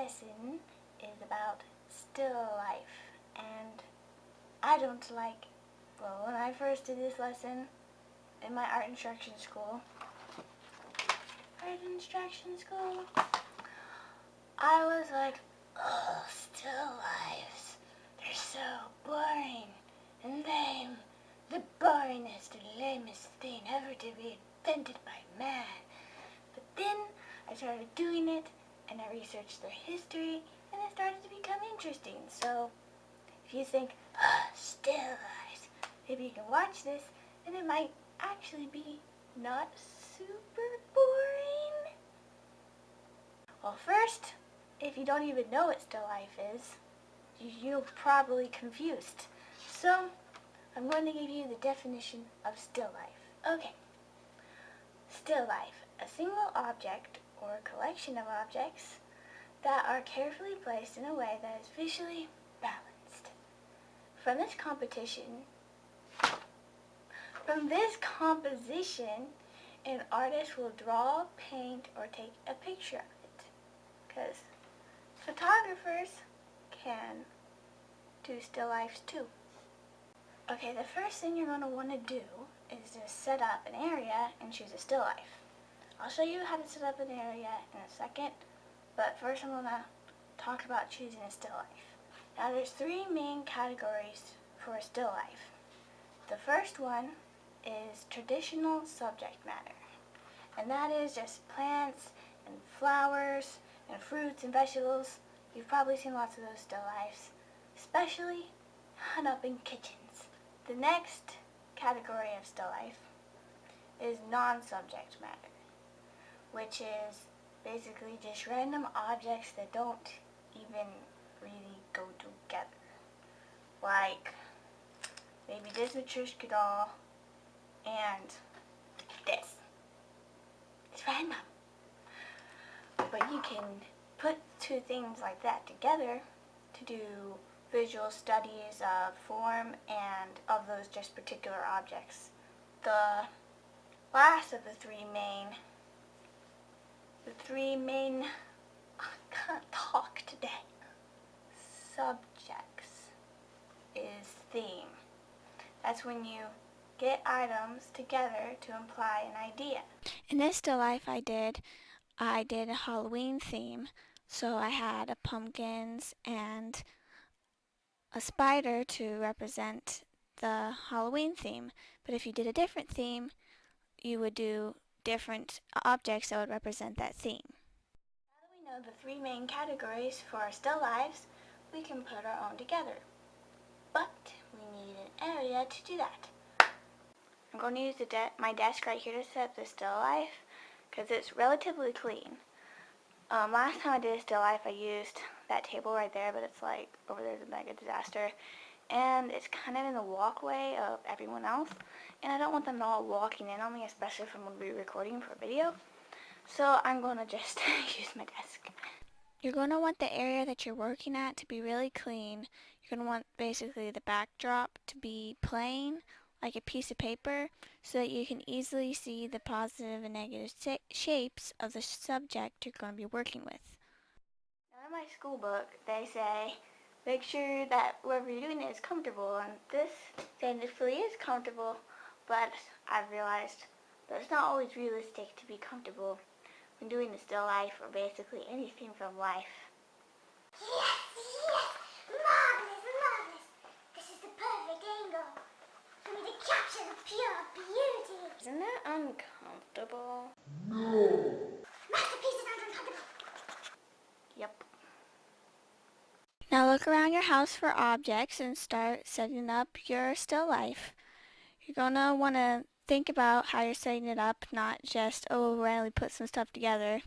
lesson is about still life, and I don't like, well, when I first did this lesson in my art instruction school, I was like, oh, still lifes, they're so boring and lame, the boringest and lamest thing ever to be invented by man. But then I started doing it, and I researched their history, and it started to become interesting. So if you think, still lives, maybe you can watch this, and it might actually be not super boring. Well, first, if you don't even know what still life is, you're probably confused. So I'm going to give you the definition of still life. Okay. Still life, a single object or collection of objects that are carefully placed in a way that is visually balanced. From this composition, an artist will draw, paint, or take a picture of it. Because photographers can do still lifes too. Okay, the first thing you're going to want to do is just set up an area and choose a still life. I'll show you how to set up an area in a second, but first I'm going to talk about choosing a still life. Now there's three main categories for a still life. The first one is traditional subject matter, and that is just plants and flowers and fruits and vegetables. You've probably seen lots of those still lifes, especially hung up in kitchens. The next category of still life is non-subject matter, which is basically just random objects that don't even really go together. Like maybe this Matryoshka doll and this. It's random. But you can put two things like that together to do visual studies of form and of those just particular objects. The last of the three main, I can't talk today, subjects is theme. That's when you get items together to imply an idea. In this still life I did a Halloween theme, so I had pumpkins and a spider to represent the Halloween theme. But if you did a different theme, you would do different objects that would represent that theme. Now that we know the three main categories for our still lives, we can put our own together. But we need an area to do that. I'm going to use my desk right here to set up the still life because it's relatively clean. Last time I did a still life, I used that table right there, but it's like over there is a mega disaster, and it's kind of in the walkway of everyone else, and I don't want them all walking in on me, especially if I'm going to be recording for a video. So I'm going to just use my desk. You're going to want the area that you're working at to be really clean. You're going to want basically the backdrop to be plain, like a piece of paper, so that you can easily see the positive and negative shapes of the subject you're going to be working with. Now in my school book, they say, make sure that whoever you're doing it is comfortable, and this thankfully is comfortable, but I've realized that it's not always realistic to be comfortable when doing a still life or basically anything from life. Yes, marvelous. This is the perfect angle for me to capture the pure beauty. Isn't that uncomfortable? No. Masterpiece sounds uncomfortable. Yep. Now look around your house for objects and start setting up your still life. You're going to want to think about how you're setting it up, not just, randomly put some stuff together.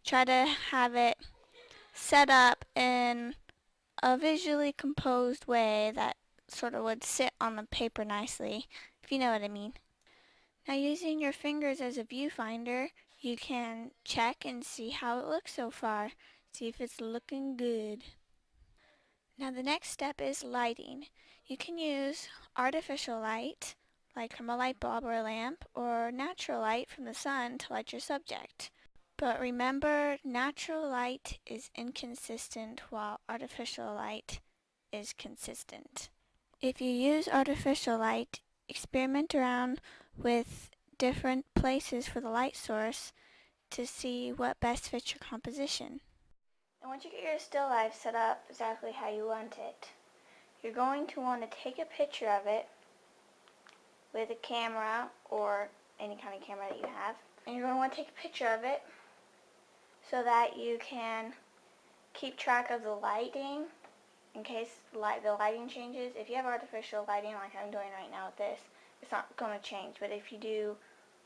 Try to have it set up in a visually composed way that sort of would sit on the paper nicely, if you know what I mean. Now using your fingers as a viewfinder, you can check and see how it looks so far. See if it's looking good. Now the next step is lighting. You can use artificial light, like from a light bulb or a lamp, or natural light from the sun to light your subject. But remember, natural light is inconsistent while artificial light is consistent. If you use artificial light, experiment around with different places for the light source to see what best fits your composition. And once you get your still life set up exactly how you want it, you're going to want to take a picture of it with a camera or any kind of camera that you have. And you're going to want to take a picture of it so that you can keep track of the lighting in case the lighting changes. If you have artificial lighting like I'm doing right now with this, it's not going to change. But if you do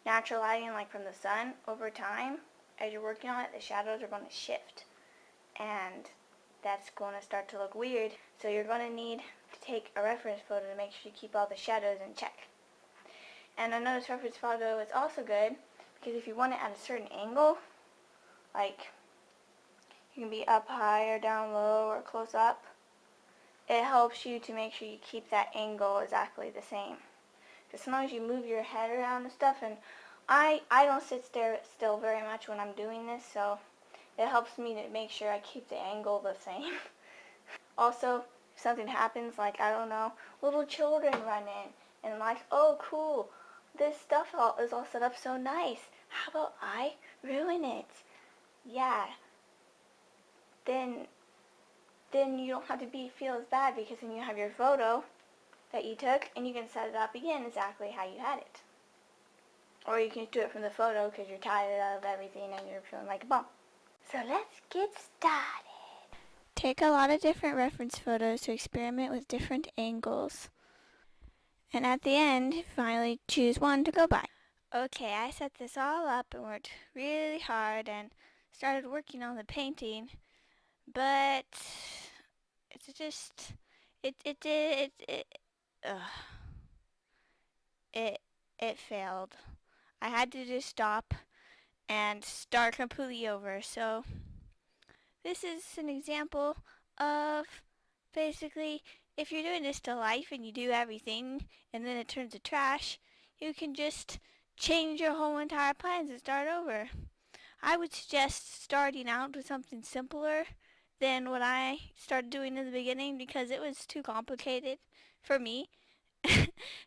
natural lighting like from the sun, over time, as you're working on it, the shadows are going to shift. And that's going to start to look weird. So you're going to need to take a reference photo to make sure you keep all the shadows in check. And I noticed reference photo is also good because if you want it at a certain angle, like you can be up high or down low or close up, it helps you to make sure you keep that angle exactly the same. Because sometimes you move your head around and stuff, and I don't sit still very much when I'm doing this, so it helps me to make sure I keep the angle the same. Also, if something happens, like, I don't know, little children run in, and like, oh cool, this stuff is all set up so nice. How about I ruin it? Yeah. Then you don't have to feel as bad because then you have your photo that you took and you can set it up again exactly how you had it. Or you can do it from the photo because you're tired of everything and you're feeling like a bum. So let's get started. Take a lot of different reference photos to experiment with different angles. And at the end, finally choose one to go by. Okay, I set this all up and worked really hard and started working on the painting, but it's just, ugh, it failed. I had to just stop and start completely over. So this is an example of basically if you're doing this to life and you do everything and then it turns to trash, you can just change your whole entire plans and start over. I would suggest starting out with something simpler than what I started doing in the beginning because it was too complicated for me.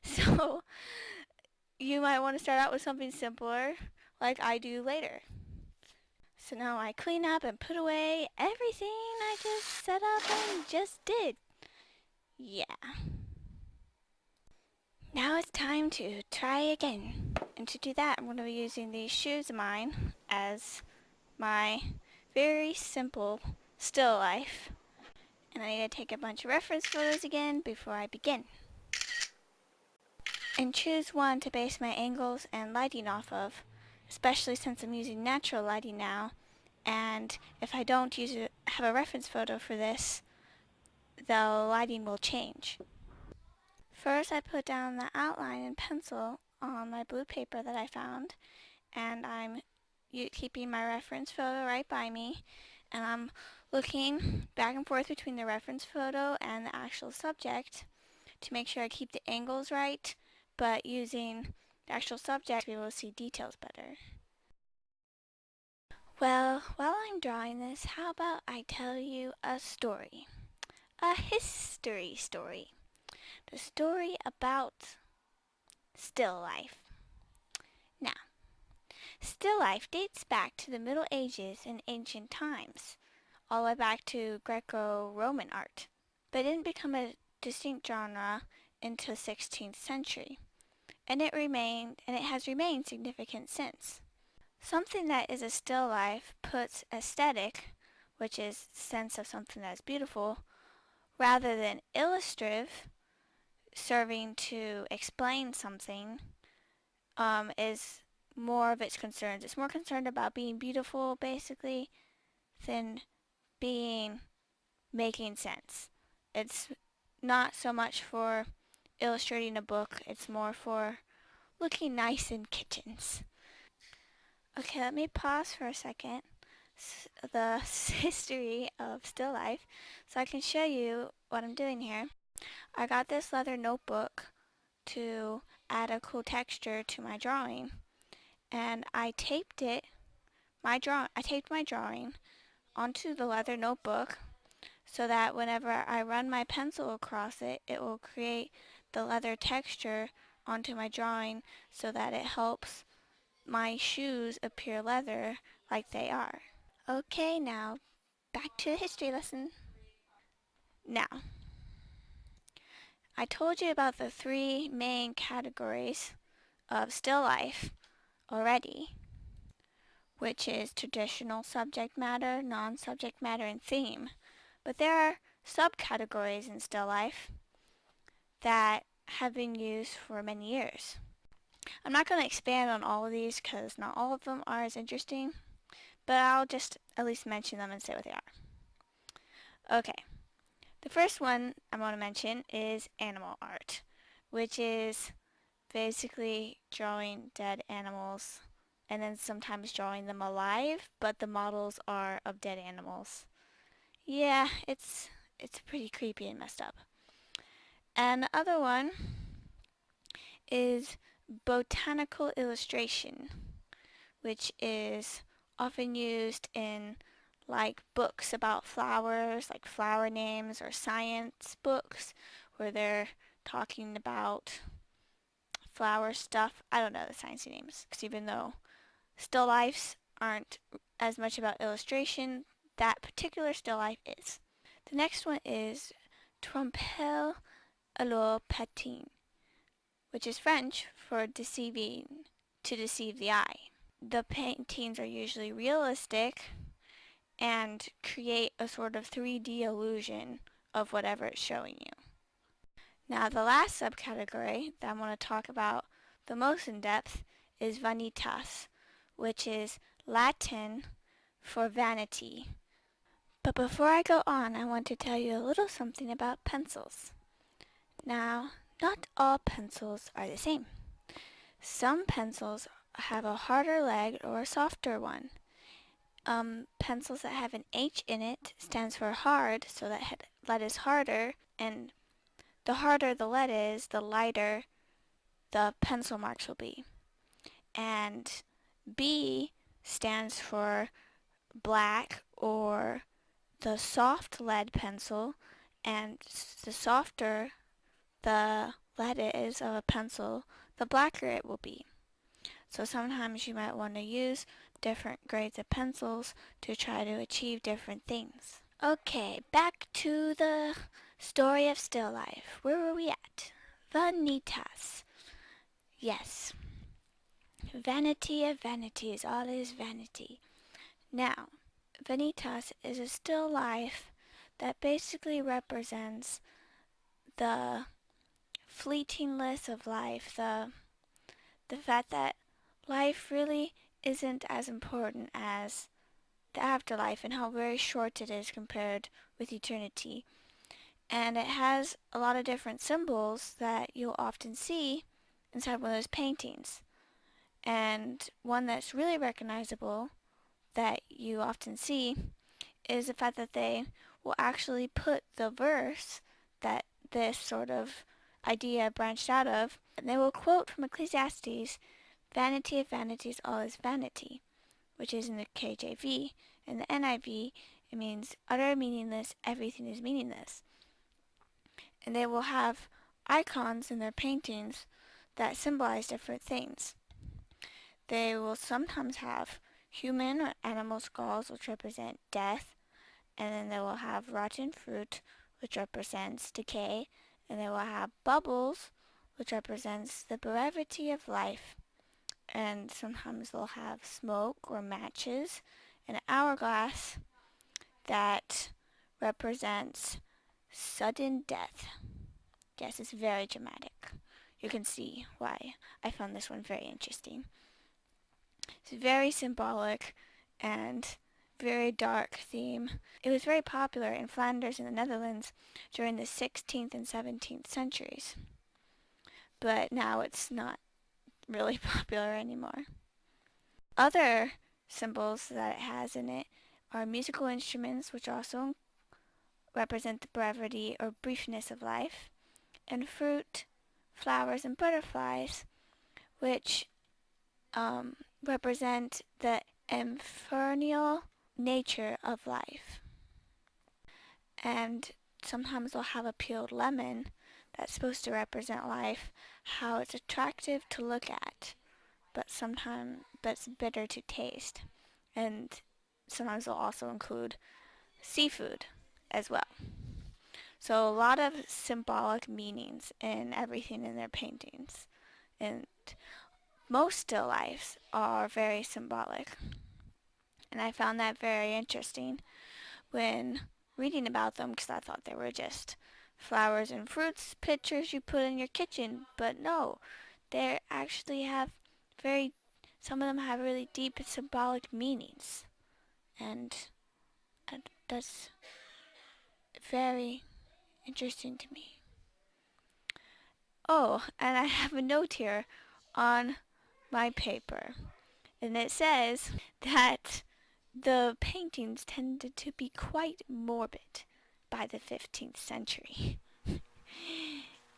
So you might want to start out with something simpler like I do later. So now I clean up and put away everything I just set up and just did. Yeah. Now it's time to try again. And to do that, I'm going to be using these shoes of mine as my very simple still life. And I need to take a bunch of reference photos again before I begin. And choose one to base my angles and lighting off of, especially since I'm using natural lighting now. And if I don't have a reference photo for this, the lighting will change. First, I put down the outline in pencil on my blue paper that I found, and I'm keeping my reference photo right by me, and I'm looking back and forth between the reference photo and the actual subject to make sure I keep the angles right, but using the actual subject to be able to see details better. Well, while I'm drawing this, how about I tell you a story? A history story. The story about still life. Now, still life dates back to the Middle Ages and ancient times, all the way back to Greco-Roman art, but didn't become a distinct genre until the 16th century, and it has remained significant since. Something that is a still life puts aesthetic, which is the sense of something that's beautiful, rather than illustrative, serving to explain something, is more of its concerns. It's more concerned about being beautiful, basically, than making sense. It's not so much for illustrating a book, it's more for looking nice in kitchens. Okay, let me pause for a second. The history of still life so I can show you what I'm doing here. I got this leather notebook to add a cool texture to my drawing, and I taped it I taped my drawing onto the leather notebook so that whenever I run my pencil across it, it will create the leather texture onto my drawing so that it helps my shoes appear leather like they are. Okay, now back to the history lesson. Now, I told you about the three main categories of still life already, which is traditional subject matter, non-subject matter, and theme. But there are subcategories in still life that have been used for many years. I'm not going to expand on all of these because not all of them are as interesting, but I'll just at least mention them and say what they are. Okay, the first one I want to mention is animal art, which is basically drawing dead animals and then sometimes drawing them alive, but the models are of dead animals. Yeah, it's pretty creepy and messed up. And the other one is botanical illustration, which is often used in like books about flowers, like flower names, or science books where they're talking about flower stuff. I don't know the sciencey names, because even though still lifes aren't as much about illustration, that particular still life is. The next one is tromper l'œil patin, which is French for deceiving, to deceive the eye. The paintings are usually realistic and create a sort of 3D illusion of whatever it's showing you. Now the last subcategory that I want to talk about the most in depth is vanitas, which is Latin for vanity. But before I go on, I want to tell you a little something about pencils. Now, not all pencils are the same. Some pencils have a harder leg or a softer one. Pencils that have an H in it stands for hard, so that lead is harder, and the harder the lead is, the lighter the pencil marks will be. And B stands for black or the soft lead pencil, and the softer the lead is of a pencil, the blacker it will be. So sometimes you might want to use different grades of pencils to try to achieve different things. Okay, back to the story of still life. Where were we at? Vanitas. Yes. Vanity of vanities, all is vanity. Now, vanitas is a still life that basically represents the fleetingness of life, the fact that life really isn't as important as the afterlife and how very short it is compared with eternity. And it has a lot of different symbols that you'll often see inside one of those paintings. And one that's really recognizable that you often see is the fact that they will actually put the verse that this sort of idea branched out of, and they will quote from Ecclesiastes, "Vanity of vanities, all is vanity," which is in the KJV. In the NIV, it means utter meaningless, everything is meaningless. And they will have icons in their paintings that symbolize different things. They will sometimes have human or animal skulls, which represent death, and then they will have rotten fruit, which represents decay, and they will have bubbles, which represents the brevity of life, and sometimes they'll have smoke or matches, and an hourglass that represents sudden death. Yes, it's very dramatic. You can see why I found this one very interesting. It's very symbolic and very dark theme. It was very popular in Flanders in the Netherlands during the 16th and 17th centuries. But now it's not really popular anymore. Other symbols that it has in it are musical instruments, which also represent the brevity or briefness of life, and fruit, flowers, and butterflies, which represent the infernal nature of life. And sometimes they'll have a peeled lemon that's supposed to represent life, how it's attractive to look at, but it's bitter to taste. And sometimes they'll also include seafood as well. So a lot of symbolic meanings in everything in their paintings. And most still lifes are very symbolic. And I found that very interesting when reading about them, because I thought they were just flowers and fruits pictures you put in your kitchen. But no, they actually have some of them have really deep symbolic meanings. And that's very interesting to me. Oh, and I have a note here on my paper. And it says that the paintings tended to be quite morbid by the 15th century.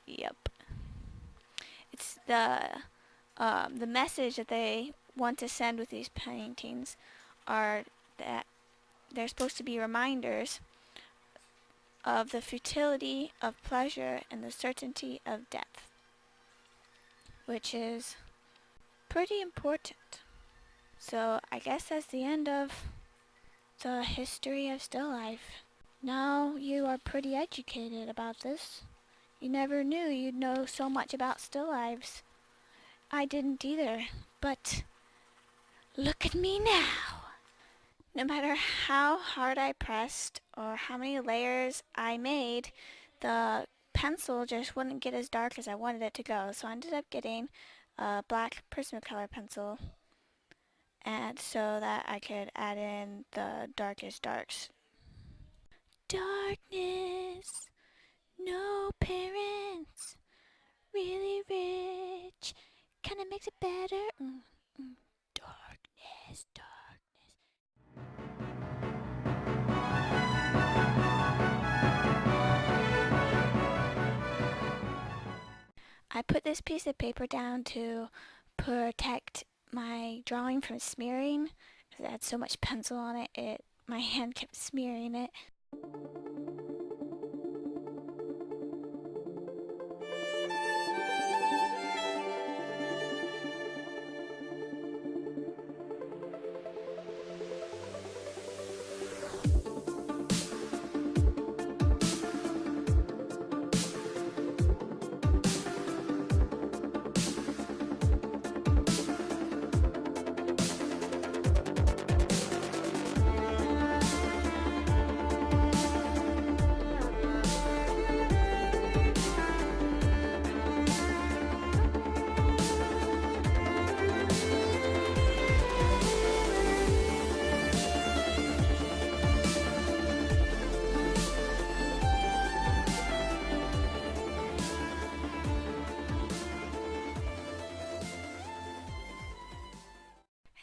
Yep. It's the message that they want to send with these paintings are that they're supposed to be reminders of the futility of pleasure and the certainty of death, which is pretty important. So I guess that's the end of the history of still life. Now you are pretty educated about this. You never knew you'd know so much about still lives. I didn't either, but look at me now. No matter how hard I pressed or how many layers I made, the pencil just wouldn't get as dark as I wanted it to go. So I ended up getting a black Prismacolor pencil, and so that I could add in the darkest darks. Darkness, no parents, really rich, kinda makes it better. Darkness, darkness. I put this piece of paper down to protect my drawing from smearing, because it had so much pencil on it, my hand kept smearing it.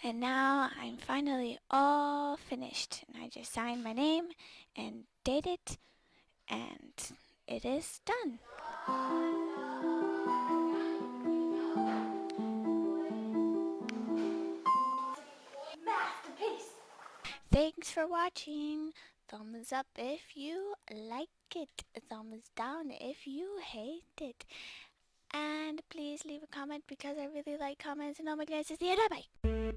And now I'm finally all finished, and I just signed my name and date it, and it is done. Masterpiece. Thanks for watching. Thumbs up if you like it. Thumbs down if you hate it. And please leave a comment because I really like comments. And oh my goodness, it's the end. Bye.